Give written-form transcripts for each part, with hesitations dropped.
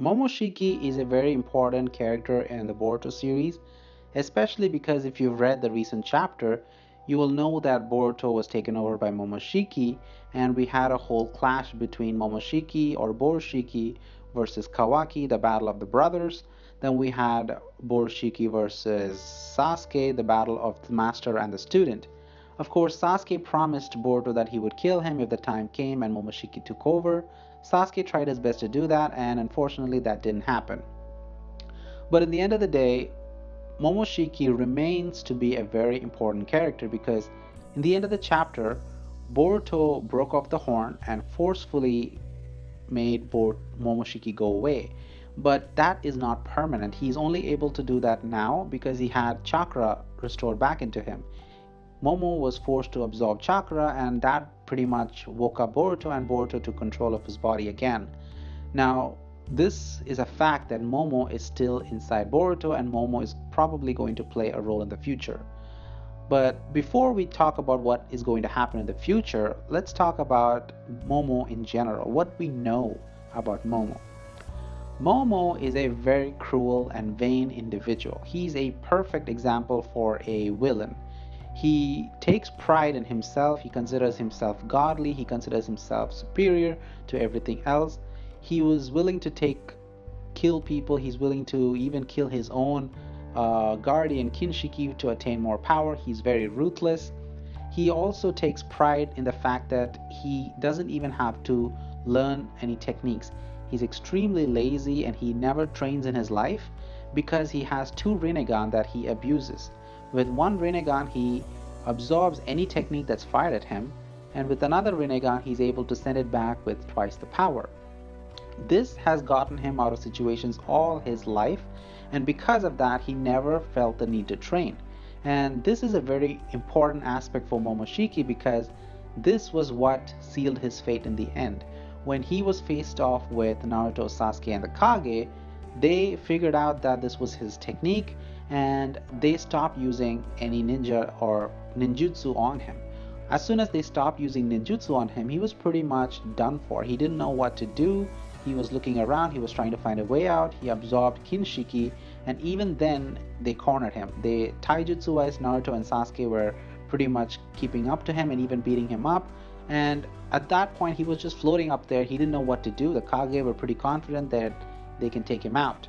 Momoshiki is a very important character in the Boruto series, especially because if you've read the recent chapter, you will know that Boruto was taken over by Momoshiki, and we had a whole clash between Momoshiki or Borushiki versus Kawaki, the battle of the brothers. Then we had Borushiki versus Sasuke, the battle of the master and the student. Of course, Sasuke promised Boruto that he would kill him if the time came and Momoshiki took over. Sasuke tried his best to do that, and unfortunately, that didn't happen. But in the end of the day, Momoshiki remains to be a very important character because in the end of the chapter, Boruto broke off the horn and forcefully made Momoshiki go away. But that is not permanent. He's only able to do that now because he had chakra restored back into him. Momo was forced to absorb chakra, and that pretty much woke up Boruto, and Boruto took control of his body again. Now, this is a fact that Momo is still inside Boruto, and Momo is probably going to play a role in the future. But before we talk about what is going to happen in the future, let's talk about Momo in general, what we know about Momo. Momo is a very cruel and vain individual. He's a perfect example for a villain. He takes pride in himself, he considers himself godly, he considers himself superior to everything else. He was willing to kill people, he's willing to even kill his own guardian Kinshiki to attain more power. He's very ruthless. He also takes pride in the fact that he doesn't even have to learn any techniques. He's extremely lazy and he never trains in his life because he has two Rinnegan that he abuses. With one Rinnegan, he absorbs any technique that's fired at him, and with another Rinnegan, he's able to send it back with twice the power. This has gotten him out of situations all his life, and because of that, he never felt the need to train. And this is a very important aspect for Momoshiki because this was what sealed his fate in the end. When he was faced off with Naruto, Sasuke, and the Kage, they figured out that this was his technique and they stopped using any ninja or ninjutsu on him. As soon as they stopped using ninjutsu on him, he was pretty much done for. He didn't know what to do. He was looking around, he was trying to find a way out. He absorbed Kinshiki, and even then, they cornered him. They taijutsu wise, Naruto and Sasuke were pretty much keeping up to him and even beating him up. And at that point, he was just floating up there. He didn't know what to do. The Kage were pretty confident that they can take him out.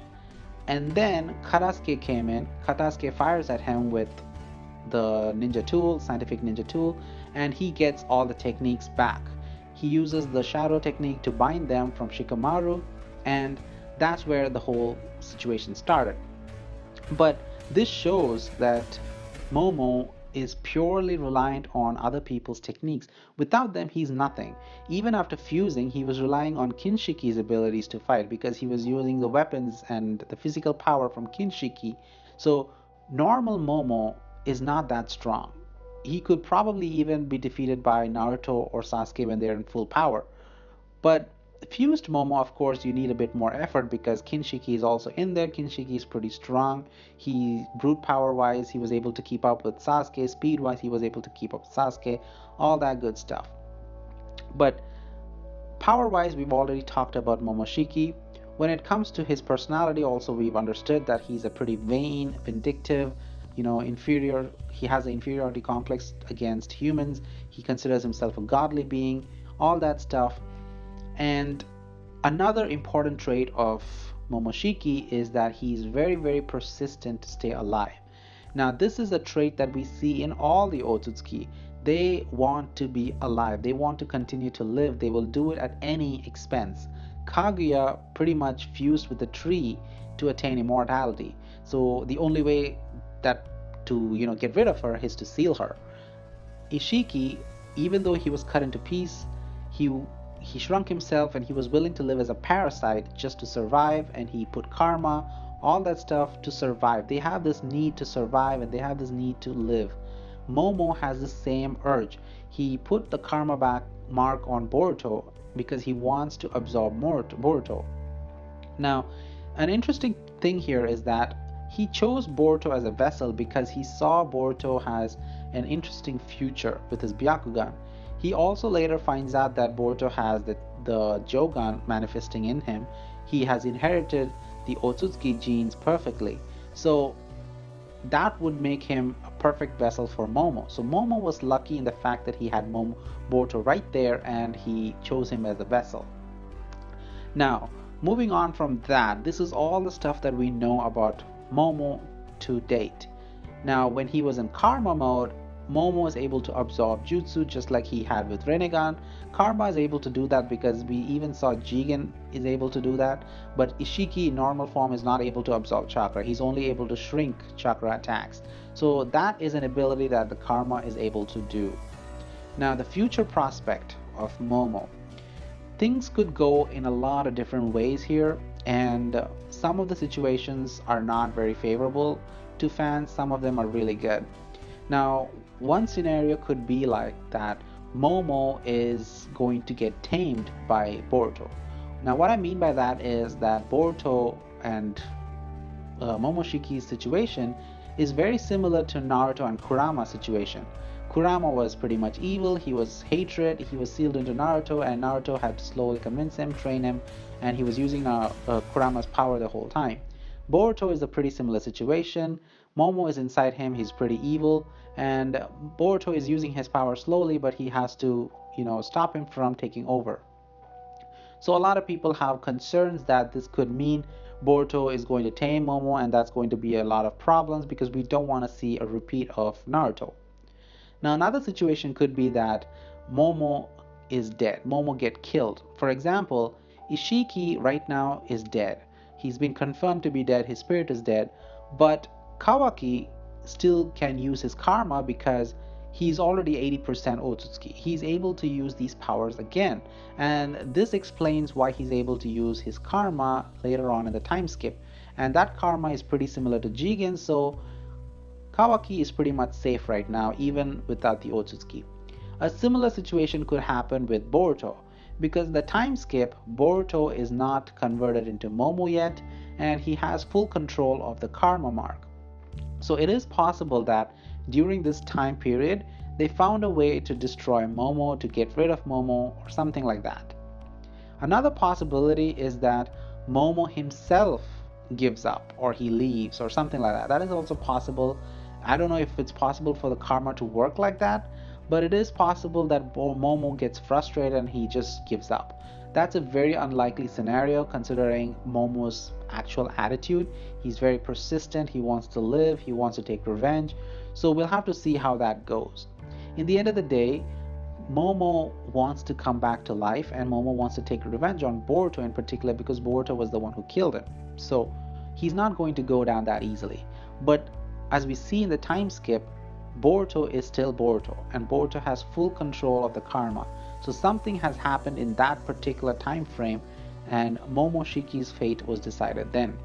And then Karasuke came in. Karasuke fires at him with the ninja tool, scientific ninja tool, and he gets all the techniques back. He uses the shadow technique to bind them from Shikamaru, and that's where the whole situation started. But this shows that Momo is purely reliant on other people's techniques. Without them, he's nothing. Even after fusing, he was relying on Kinshiki's abilities to fight because he was using the weapons and the physical power from Kinshiki. So, normal Momo is not that strong. He could probably even be defeated by Naruto or Sasuke when they're in full power. But fused Momo, of course, you need a bit more effort because Kinshiki is also in there. Kinshiki is pretty strong. He brute power wise, he was able to keep up with Sasuke. Speed wise, he was able to keep up with Sasuke. All that good stuff. But power wise, we've already talked about Momoshiki. When it comes to his personality, also we've understood that he's a pretty vain, vindictive, inferior. He has an inferiority complex against humans. He considers himself a godly being. All that stuff. And another important trait of Momoshiki is that he's very, very persistent to stay alive. Now, this is a trait that we see in all the Otsutsuki. They want to be alive, they want to continue to live, they will do it at any expense. Kaguya pretty much fused with the tree to attain immortality. So, the only way that to get rid of her is to seal her. Ishiki, even though he was cut into pieces, he shrunk himself and he was willing to live as a parasite just to survive, and he put karma, all that stuff to survive. They have this need to survive and they have this need to live. Momo has the same urge. He put the karma back mark on Boruto because he wants to absorb more Boruto. Now, an interesting thing here is that he chose Boruto as a vessel because he saw Boruto has an interesting future with his Byakugan. He also later finds out that Boruto has the Jogan manifesting in him. He has inherited the Otsutsuki genes perfectly. So that would make him a perfect vessel for Momo. So Momo was lucky in the fact that he had Boruto right there and he chose him as a vessel. Now, moving on from that, this is all the stuff that we know about Momo to date. Now, when he was in Karma mode, Momo was able to absorb Jutsu just like he had with Rinnegan. Karma is able to do that because we even saw Jigen is able to do that, but Ishiki in normal form is not able to absorb chakra. He's only able to shrink chakra attacks. So that is an ability that the Karma is able to do. Now, the future prospect of Momo. Things could go in a lot of different ways here, and some of the situations are not very favorable to fans, some of them are really good. Now, one scenario could be like that Momo is going to get tamed by Boruto. Now, what I mean by that is that Boruto and Momoshiki's situation is very similar to Naruto and Kurama's situation. Kurama was pretty much evil, he was hatred, he was sealed into Naruto, and Naruto had to slowly convince him, train him, and he was using Kurama's power the whole time. Boruto is a pretty similar situation. Momo is inside him, he's pretty evil, and Boruto is using his power slowly, but he has to, stop him from taking over. So a lot of people have concerns that this could mean Boruto is going to tame Momo, and that's going to be a lot of problems because we don't want to see a repeat of Naruto. Now, another situation could be that Momo is dead. Momo get killed. For example, Ishiki right now is dead. He's been confirmed to be dead. His spirit is dead. But Kawaki still can use his karma because he's already 80% Otsutsuki. He's able to use these powers again. And this explains why he's able to use his karma later on in the time skip. And that karma is pretty similar to Jigen, so Kawaki is pretty much safe right now, even without the Otsutsuki. A similar situation could happen with Boruto, because the time skip, Boruto is not converted into Momo yet, and he has full control of the karma mark. So it is possible that during this time period, they found a way to destroy Momo, to get rid of Momo, or something like that. Another possibility is that Momo himself gives up, or he leaves, or something like that. That is also possible. I don't know if it's possible for the karma to work like that, but it is possible that Momo gets frustrated and he just gives up. That's a very unlikely scenario considering Momo's actual attitude. He's very persistent, he wants to live, he wants to take revenge, so we'll have to see how that goes. In the end of the day, Momo wants to come back to life, and Momo wants to take revenge on Boruto in particular because Boruto was the one who killed him. So he's not going to go down that easily. But as we see in the time skip, Boruto is still Boruto, and Boruto has full control of the karma. So something has happened in that particular time frame, and Momoshiki's fate was decided then.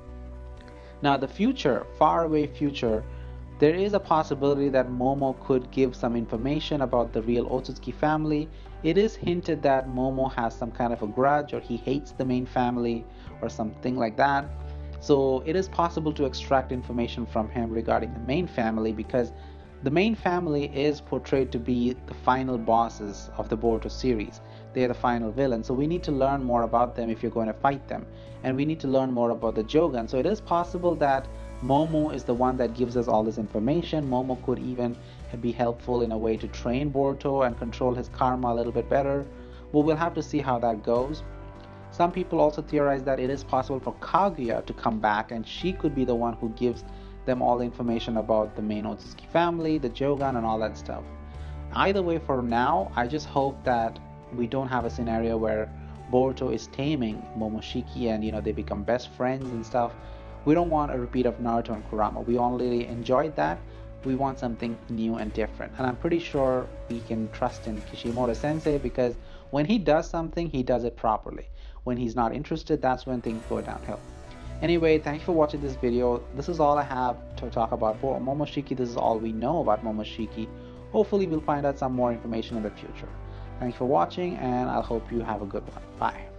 Now the future, faraway future, there is a possibility that Momo could give some information about the real Otsutsuki family. It is hinted that Momo has some kind of a grudge, or he hates the main family, or something like that. So it is possible to extract information from him regarding the main family, because the main family is portrayed to be the final bosses of the Boruto series. They are the final villain, so we need to learn more about them if you're going to fight them, and we need to learn more about the Jogan. So it is possible that Momo is the one that gives us all this information. Momo could even be helpful in a way to train Boruto and control his karma a little bit better, but we'll have to see how that goes. Some people also theorize that it is possible for Kaguya to come back, and she could be the one who gives them all the information about the main Otsutsuki family, the Jogan, and all that stuff. Either way, for now, I just hope that we don't have a scenario where Boruto is taming Momoshiki and they become best friends and stuff. We don't want a repeat of Naruto and Kurama. We already enjoyed that. We want something new and different. And I'm pretty sure we can trust in Kishimoto Sensei, because when he does something, he does it properly. When he's not interested, that's when things go downhill. Anyway, thank you for watching this video. This is all I have to talk about Momoshiki. This is all we know about Momoshiki. Hopefully we'll find out some more information in the future. Thanks for watching, and I hope you have a good one. Bye.